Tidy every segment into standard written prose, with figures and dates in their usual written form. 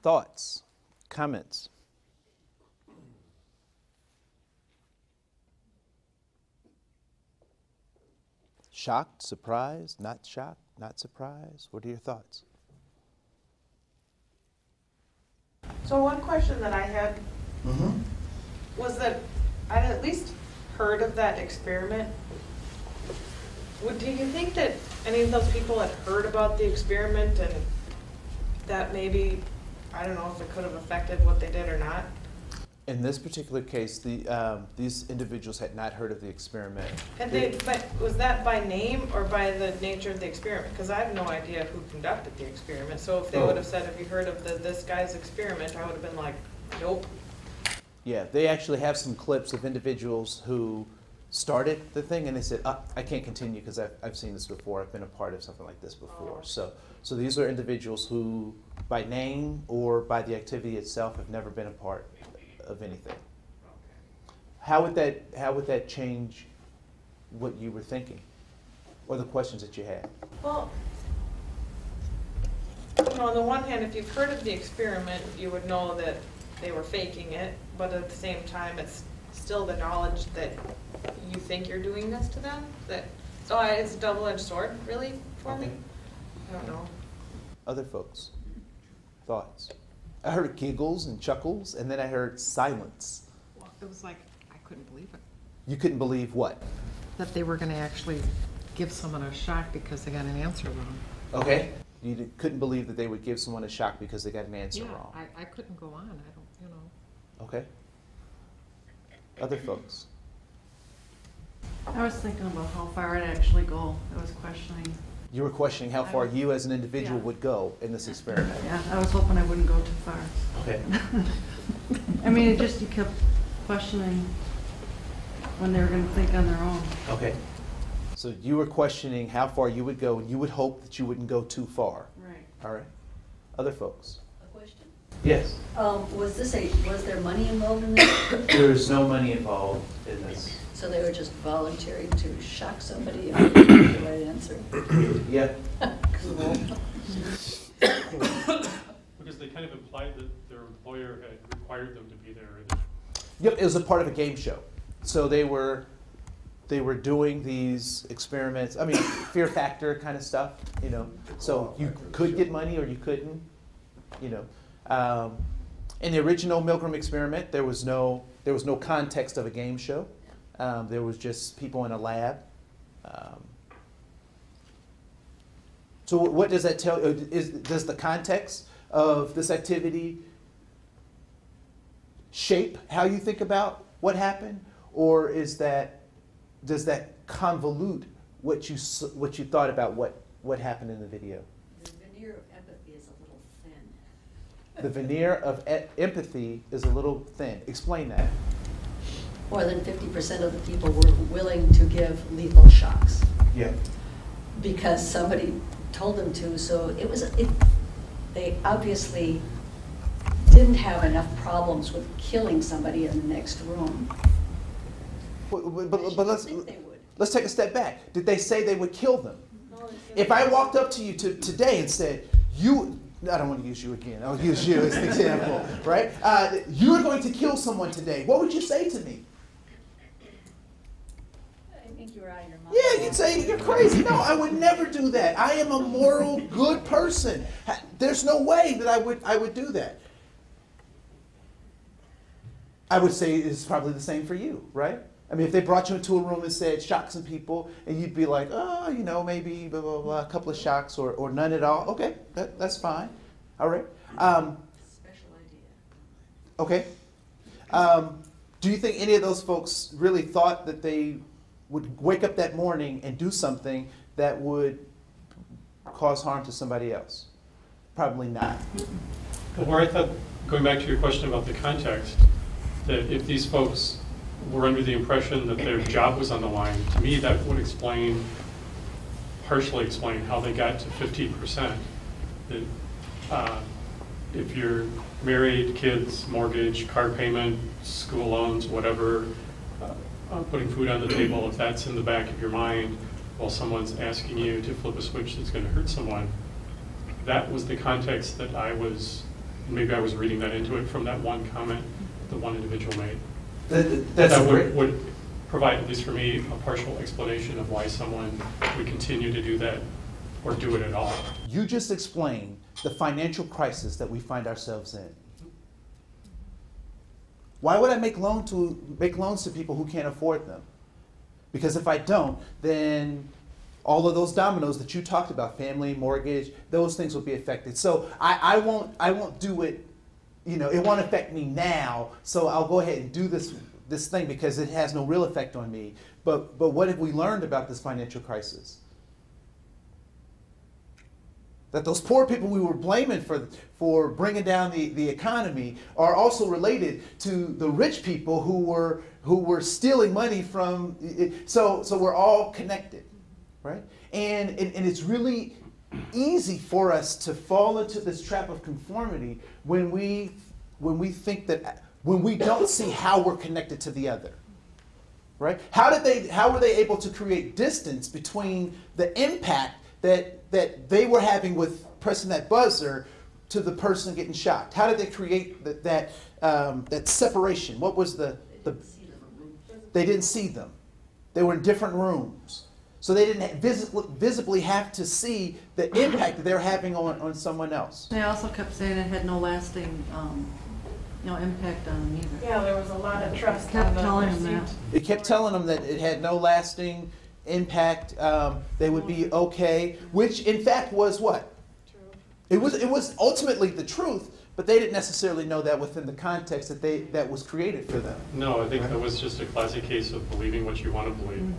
Thoughts, comments? Shocked, surprised, not shocked, not surprised? What are your thoughts? So one question that I had was that I'd at least heard of that experiment. Do you think that any of those people had heard about the experiment and that maybe, I don't know if it could have affected what they did or not? In this particular case, these individuals had not heard of the experiment. But was that by name or by the nature of the experiment? Because I have no idea who conducted the experiment. So if they would have said, have you heard of this guy's experiment, I would have been like, nope. Yeah, they actually have some clips of individuals who started the thing and they said, I can't continue because I've seen this before. I've been a part of something like this before. So these are individuals who, by name or by the activity itself, have never been a part of anything. How would that change what you were thinking or the questions that you had? Well, on the one hand, if you've heard of the experiment, you would know that they were faking it, but at the same time, it's still the knowledge that you think you're doing this to them. So it's a double-edged sword, really, for me. I don't know. Other folks, thoughts? I heard giggles and chuckles, and then I heard silence. Well, it was like, I couldn't believe it. You couldn't believe what? That they were going to actually give someone a shock because they got an answer wrong. Okay. You couldn't believe that they would give someone a shock because they got an answer Yeah, wrong. I couldn't go on. I don't, you know. Okay. Other folks? I was thinking about how far I'd actually go. I was questioning. You were questioning how far you as an individual Yeah. would go in this experiment. Yeah, I was hoping I wouldn't go too far. Okay. I mean, you kept questioning when they were going to think on their own. Okay. So you were questioning how far you would go, and you would hope that you wouldn't go too far. Right. All right. Other folks? A question? Yes. Was there money involved in this? There is no money involved in this. So they were just volunteering to shock somebody and get the right answer? Yeah. Cool. Because they kind of implied that their employer had required them to be there. Yep, it was a part of a game show. So they were doing these experiments. I mean, fear factor kind of stuff, you know. So you could get money or you couldn't, you know. In the original Milgram experiment, there was no context of a game show. There was just people in a lab. So what does that tell you? Does the context of this activity shape how you think about what happened, or does that convolute what you thought about what happened in the video? The veneer of empathy is a little thin. The veneer of empathy is a little thin. Explain that. More than 50% of the people were willing to give lethal shocks Yeah. because somebody told them to. So they obviously didn't have enough problems with killing somebody in the next room. But I think they would. let's take a step back. Did they say they would kill them? No, If I walked up to you today and said, I don't want to use you again. I'll use you as an example, right? You're going to kill someone today. What would you say to me? I think you were out of your mind. Yeah, you'd say, you're crazy. No, I would never do that. I am a moral, good person. There's no way that I would do that. I would say it's probably the same for you, right? I mean, if they brought you into a room and said, shock some people, and you'd be like, oh, you know, maybe blah, blah, blah, a couple of shocks or none at all. Okay, that's fine. All right. Special idea. Okay. Do you think any of those folks really thought that they would wake up that morning and do something that would cause harm to somebody else? Probably not. But where I thought, going back to your question about the context, that if these folks were under the impression that their job was on the line, to me that would partially explain how they got to 15%. That if you're married, kids, mortgage, car payment, school loans, whatever, putting food on the table, if that's in the back of your mind while someone's asking you to flip a switch that's going to hurt someone, that was the context that I was And maybe I was reading that into it from that one comment the one individual made. That's That great. would provide, at least for me, a partial explanation of why someone would continue to do that or do it at all. You just explained the financial crisis that we find ourselves in. Why would I make loans to people who can't afford them? Because if I don't, then all of those dominoes that you talked about, family, mortgage, those things will be affected. So I won't do it, you know, it won't affect me now, so I'll go ahead and do this thing because it has no real effect on me. But what have we learned about this financial crisis? That those poor people we were blaming for bringing down the economy are also related to the rich people who were stealing money from it. So we're all connected, right? And it's really easy for us to fall into this trap of conformity when we think that when we don't see how we're connected to the other. Right? How were they able to create distance between the impact that they were having with pressing that buzzer to the person getting shocked? How did they create that separation? What was the they didn't see them. They were in different rooms. So they didn't visibly have to see the impact that they were having on someone else. They also kept saying it had no lasting, impact on them either. Yeah, there was a lot of trust. Kept telling them that. It kept telling them that it had no lasting impact. They would be okay, which in fact was what? True. It was ultimately the truth, but they didn't necessarily know that within the context that was created for them. No, I think that was just a classic case of believing what you want to believe.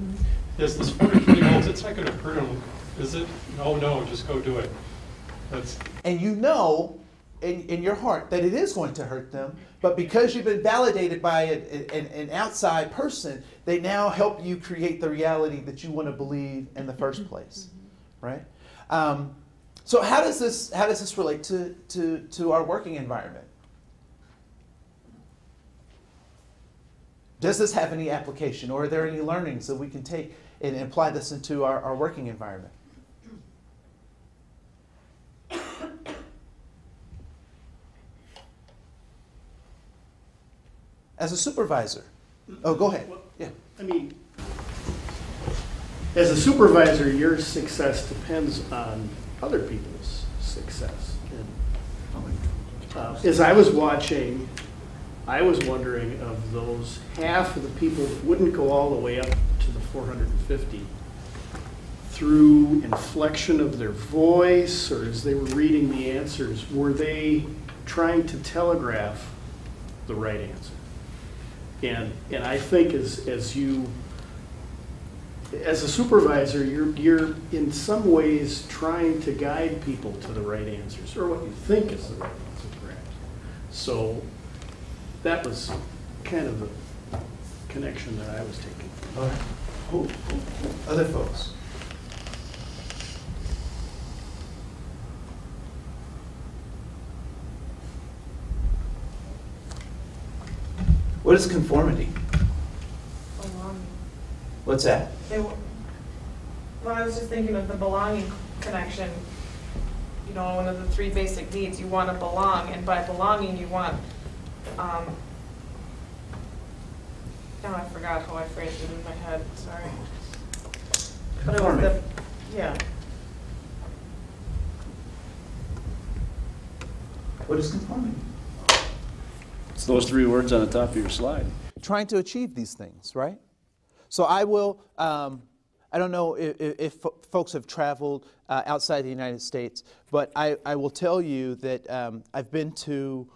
Yes, this 420 volts, it's not going to hurt them, is it? No, just go do it. And you know in your heart that it is going to hurt them, but because you've been validated by an outside person, they now help you create the reality that you want to believe in the first place, right? So how does this relate to our working environment? Does this have any application, or are there any learnings that we can take and apply this into our working environment? As a supervisor. Oh, go ahead. Yeah. I mean, as a supervisor, your success depends on other people's success. And, as I was watching, I was wondering, of those, half of the people that wouldn't go all the way up to the 450 through inflection of their voice, or as they were reading the answers, were they trying to telegraph the right answer? And I think as a supervisor, you're in some ways trying to guide people to the right answers, or what you think is the right answer, perhaps. So that was kind of the connection that I was taking. All right. Who? Other folks? What is conformity? What's that? Well, I was just thinking of the belonging connection. You know, one of the three basic needs, you want to belong, and by belonging, you want, I forgot how I phrased it in my head, sorry. But it was yeah. What is conformity? It's those three words on the top of your slide. Trying to achieve these things, right? So I will, I don't know if folks have traveled outside the United States, but I will tell you that I've been to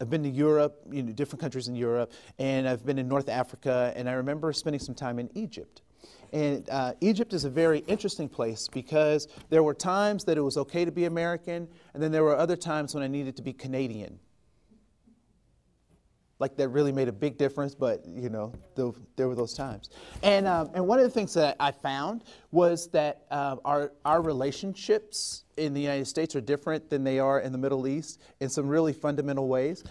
Europe, different countries in Europe, and I've been in North Africa, and I remember spending some time in Egypt. And Egypt is a very interesting place because there were times that it was okay to be American, and then there were other times when I needed to be Canadian. Like that really made a big difference, but there were those times. And one of the things that I found was that our relationships in the United States are different than they are in the Middle East in some really fundamental ways.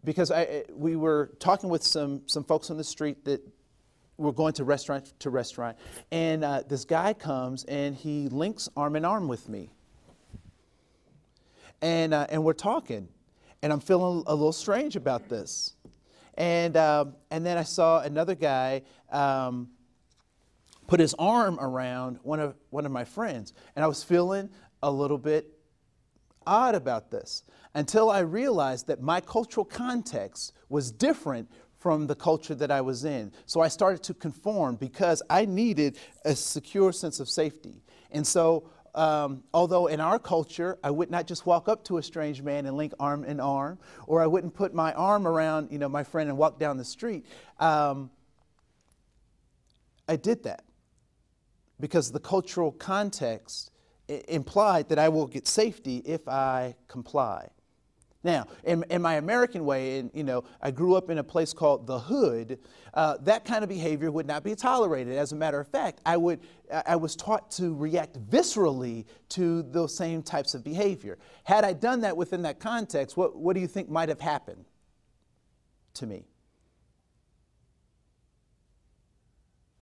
Because we were talking with some folks on the street that were going to restaurant to restaurant, and this guy comes and he links arm in arm with me. and we're talking, and I'm feeling a little strange about this. And then I saw another guy put his arm around one of my friends, and I was feeling a little bit odd about this until I realized that my cultural context was different from the culture that I was in. So I started to conform because I needed a secure sense of safety. And so although in our culture, I would not just walk up to a strange man and link arm in arm, or I wouldn't put my arm around, my friend and walk down the street, I did that because the cultural context implied that I will get safety if I comply. Now, in my American way, and I grew up in a place called the Hood, that kind of behavior would not be tolerated. As a matter of fact, I was taught to react viscerally to those same types of behavior. Had I done that within that context, what do you think might have happened to me?